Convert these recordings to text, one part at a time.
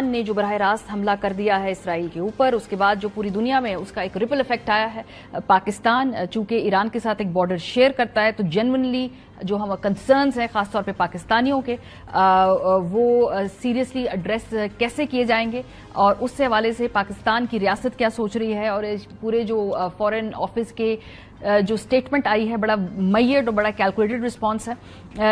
نے जो बराह रास्त हमला कर दिया है इसराइल के ऊपर, उसके बाद जो पूरी दुनिया में उसका एक रिपल इफेक्ट आया है। पाकिस्तान चूंकि ईरान के साथ एक बॉर्डर शेयर करता है, तो जेन्युइनली जो हम कंसर्न्स हैं खासतौर पे पाकिस्तानियों के, वो सीरियसली एड्रेस कैसे किए जाएंगे और उससे हवाले से पाकिस्तान की रियासत क्या सोच रही है। और पूरे जो फॉरेन ऑफिस के जो स्टेटमेंट आई है, बड़ा मैयड और बड़ा कैलकुलेटेड रिस्पांस है।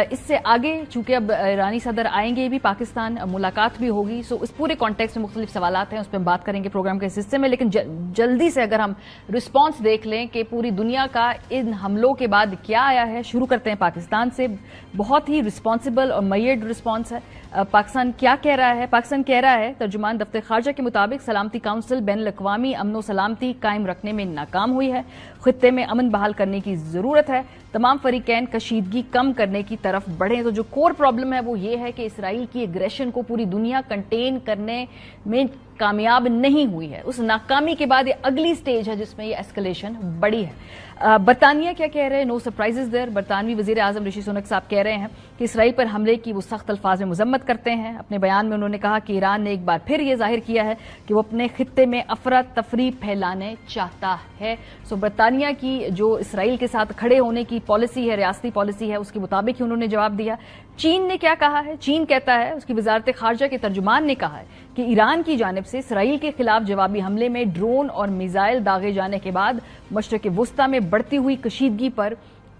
इससे आगे चूंकि अब ईरानी सदर आएंगे भी पाकिस्तान, मुलाकात भी होगी, सो इस पूरे कॉन्टेक्स्ट में मुख्तलिफ सवालात हैं, उस पर हम बात करेंगे प्रोग्राम के इस हिस्से में। लेकिन जल्दी से अगर हम रिस्पांस देख लें कि पूरी दुनिया का इन हमलों के बाद क्या आया है, शुरू करते हैं पाकिस्तान से। बहुत ही रिस्पॉन्सिबल और मैयड रिस्पांस है। पाकिस्तान क्या कह रहा है? पाकिस्तान कह रहा है, तर्जुमान दफ्तर खारजा के मुताबिक सलामती काउंसिल बैनुल अक़वामी अमन सलामती कायम रखने में नाकाम हुई है। खित्ते में अमन बहाल करने की जरूरत है। तमाम फरीकैन कशीदगी कम करने की तरफ बढ़े। तो जो कोर प्रॉब्लम है वो ये है कि इसराइल की एग्रेशन को पूरी दुनिया कंटेन करने में कामयाब नहीं हुई है। उस नाकामी के बाद ये अगली स्टेज है जिसमें ये एस्केलेशन बढ़ी है। बरतानिया क्या कह रहे हैं? No surprises there. बरतानवी वजीर आजम ऋषि सुनक साहब कह रहे हैं कि इसराइल पर हमले की वो सख्त अल्फाज में मजम्मत करते हैं। अपने बयान में उन्होंने कहा कि ईरान ने एक बार फिर ये जाहिर किया है कि वो अपने खित्ते में अफरा तफरी फैलाने चाहता है। सो बरतानिया की जो इसराइल के साथ खड़े होने की पॉलिसी है, रियासती पॉलिसी है, उसके मुताबिक ही उन्होंने जवाब दिया। चीन ने क्या कहा है? चीन कहता है, उसकी वजारत खारजा के तर्जुमान ने कहा है कि ईरान की जानिब से इसराइल के खिलाफ जवाबी हमले में ड्रोन और मिसाइल दागे जाने के बाद मशरक़ वुस्ता में बढ़ती हुई कशीदगी पर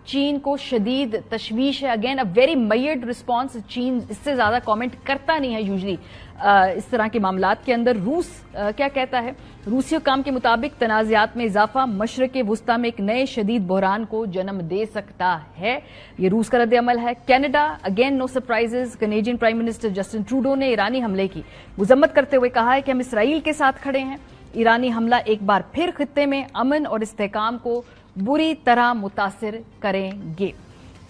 चीन को शदीद तशवीश है। Again a very mild response. चीन इससे ज्यादा कमेंट करता नहीं है यूजली इस तरह के मामलात के अंदर। रूस क्या कहता है? रूसी हुकाम के मुताबिक तनाज़ात में इजाफा मशरक़ वुस्ता में एक नए शदीद बहरान को जन्म दे सकता है। ये रूस का रद्द अमल है। Canada again no surprises. Canadian prime minister Justin Trudeau ने ईरानी हमले की मजम्मत करते हुए कहा है कि हम इसराइल के साथ खड़े हैं। ईरानी हमला एक बार फिर खित्ते में अमन और इस्तेहकाम को बुरी तरह मुतासिर करेंगे।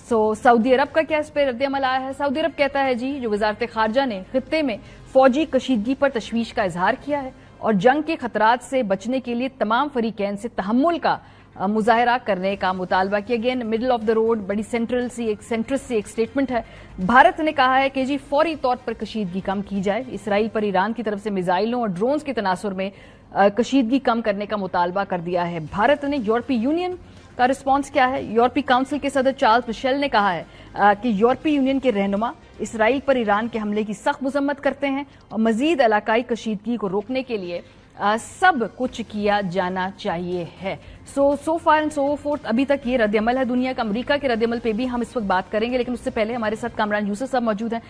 सऊदी अरब का क्या इस पर रद्द अमल आया है? सऊदी अरब कहता है जी, जो वजारत खारजा ने खित्ते में फौजी कशीदगी पर तशवीश का इजहार किया है और जंग के खतरात से बचने के लिए तमाम फरीकैन से तहम्मुल का मुजाहरा करने का मुतालबा किया। Again middle of the road, बड़ी सेंट्रिस्ट सी एक स्टेटमेंट है। भारत ने कहा है कि जी फौरी तौर पर कशीदगी कम की जाए। इसराइल पर ईरान की तरफ से मिसाइलों और ड्रोन्स के तनासुर में कशीदगी कम करने का मुतालबा कर दिया है भारत ने। यूरोपीय यूनियन का रिस्पांस क्या है? यूरोपीय काउंसिल के सदर चार्ल्स मिशेल ने कहा है कि यूरोपीय यूनियन के रहनुमा इसराइल पर ईरान के हमले की सख्त मजम्मत करते हैं और मजीद इलाकाई कशीदगी को रोकने के लिए सब कुछ किया जाना चाहिए है। सो फार एंड सो फोर्थ। अभी तक ये रद्द अमल है दुनिया का। अमेरिका के रद्द अमल पे भी हम इस वक्त बात करेंगे, लेकिन उससे पहले हमारे साथ कामरान यूसुफ साहब मौजूद हैं।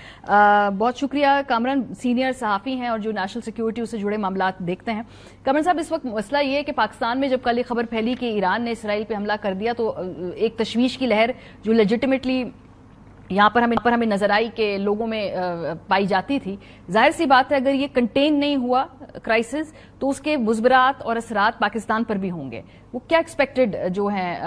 बहुत शुक्रिया कामरान, सीनियर सहाफ़ी हैं और जो नेशनल सिक्योरिटी से जुड़े मामला देखते हैं। कामरान साहब, इस वक्त मसला ये है कि पाकिस्तान में जब कल ये खबर फैली कि ईरान ने इसराइल पे हमला कर दिया, तो एक तशवीश की लहर जो लेजिटिमेटली यहाँ पर हमें नजर आई कि लोगों में पाई जाती थी। जाहिर सी बात है, अगर ये कंटेन नहीं हुआ क्राइसिस, तो उसके मुज़बरात और असरात पाकिस्तान पर भी होंगे। वो क्या एक्सपेक्टेड जो है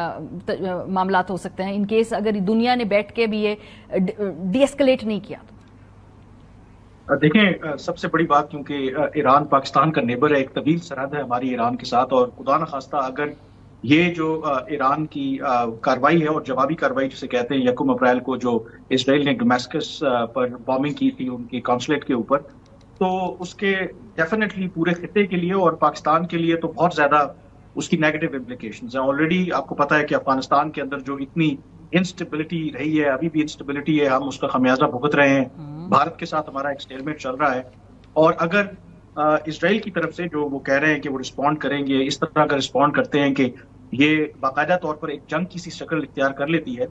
मामलात हो सकते हैं इन केस अगर दुनिया ने बैठ के भी ये डीएस्केलेट नहीं किया तो? देखें, सबसे बड़ी बात, क्योंकि ईरान पाकिस्तान का नेबर है, एक तवील सरहद है हमारी ईरान के साथ, और खुदा न खास्ता अगर ये जो ईरान की कार्रवाई है और जवाबी कार्रवाई जिसे कहते हैं 1 अप्रैल को जो इसराइल ने डमस्कस पर बॉम्बिंग की थी उनके कॉन्सुलेट के ऊपर, तो उसके डेफिनेटली पूरे खित्ते के लिए और पाकिस्तान के लिए तो बहुत ज्यादा उसकी नेगेटिव इम्प्लीकेशंस हैं। ऑलरेडी आपको पता है कि अफगानिस्तान के अंदर जो इतनी इंस्टेबिलिटी रही है, अभी भी इंस्टेबिलिटी है, हम उसका खमियाजा भुगत रहे हैं। भारत के साथ हमारा एक स्टेलमेट चल रहा है, और अगर इसराइल की तरफ से जो वो कह रहे हैं कि वो रिस्पॉन्ड करेंगे, इस तरह का रिस्पॉन्ड करते हैं कि ये बाकायदा तौर पर एक जंग की सी शक्ल इख्तियार कर लेती है,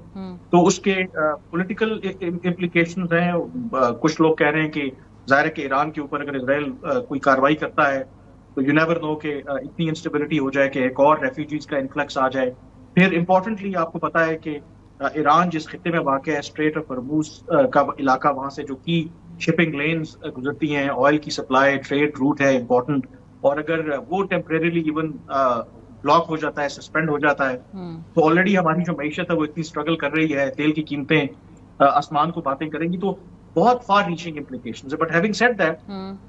तो उसके पॉलिटिकल इम्प्लीकेशंस हैं। कुछ लोग कह रहे हैं कि जाहिर है कि ईरान के ऊपर अगर इसराइल कोई कार्रवाई करता है तो यू नेवर नो कि इतनी इंस्टेबिलिटी हो जाए कि एक और रेफ्यूजीज का इन्फ्लक्स आ जाए। फिर इंपॉर्टेंटली आपको पता है कि ईरान जिस खित्ते में वाक़ है, स्ट्रेट ऑफ हॉर्मुज़ का इलाका, वहां से जो की शिपिंग लेन्स गुजरती हैं, ऑयल की सप्लाई, ट्रेड रूट है इंपॉर्टेंट, और अगर वो टेम्परेरीली इवन ब्लॉक हो जाता है, सस्पेंड हो जाता है, तो ऑलरेडी हमारी जो मईशत है वो इतनी स्ट्रगल कर रही है, तेल की कीमतें आसमान को बातें करेंगी, तो बहुत फार रीचिंग इम्प्लीकेशंस है। But having said that,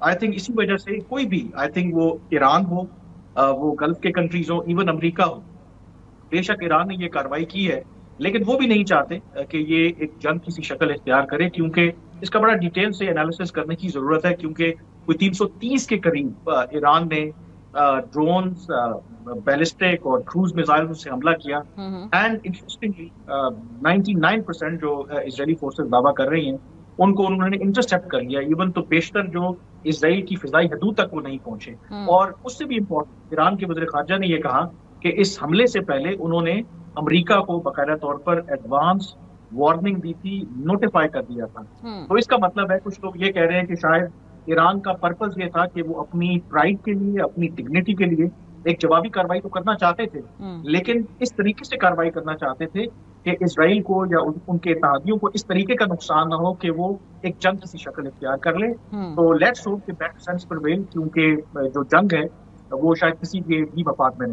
I think इसी वजह से कोई भी, आई थिंक वो ईरान हो, वो गल्फ के कंट्रीज हो, इवन अमेरिका हो, बेशक ईरान ने ये कार्रवाई की है, लेकिन वो भी नहीं चाहते कि ये एक जंग किसी शक्ल इख्तियार करे, क्योंकि इसका बड़ा डिटेल से एनालिसिस करने की जरूरत है, क्योंकि کوئی 330 کے قریب ایران نے ڈرونز، بیلسٹک اور کروز میزائل سے حملہ کیا. اینڈ انٹرسٹنگلی 99% جو اسرائیلی فورسز دعویٰ کر رہی ہیں ان کو انہوں نے انٹرسپٹ کر لیا. ایون تو بیشتر جو اسرائیل کی فضائی حدود تک وہ نہیں پہنچے. اور اس سے بھی امپورٹنٹ ایران کے وزیر خارجہ نے یہ کہا کہ اس حملے سے پہلے انہوں نے امریکہ کو باقاعدہ طور پر ایڈوانس وارننگ دی تھی، نوٹیفائی کر دیا تھا. تو اس کا مطلب ہے کچھ لوگ یہ کہہ رہے ہیں کہ شاید ایران کا پرپز یہ تھا کہ وہ اپنی پرائڈ کے لیے، اپنی ڈگنیٹی کے لیے ایک جوابی کاروائی تو کرنا چاہتے تھے، لیکن اس طریقے سے کاروائی کرنا چاہتے تھے کہ اسرائیل کو یا ان کے اتحادیوں کو اس طریقے کا نقصان نہ ہو کہ وہ ایک جنگ جیسی شکل اختیار کر لے. تو لیٹس ہوپ کہ بیٹر سینس پرویل، کیونکہ جو جنگ ہے وہ شاید کسی کے بھی مفاد میں نہیں.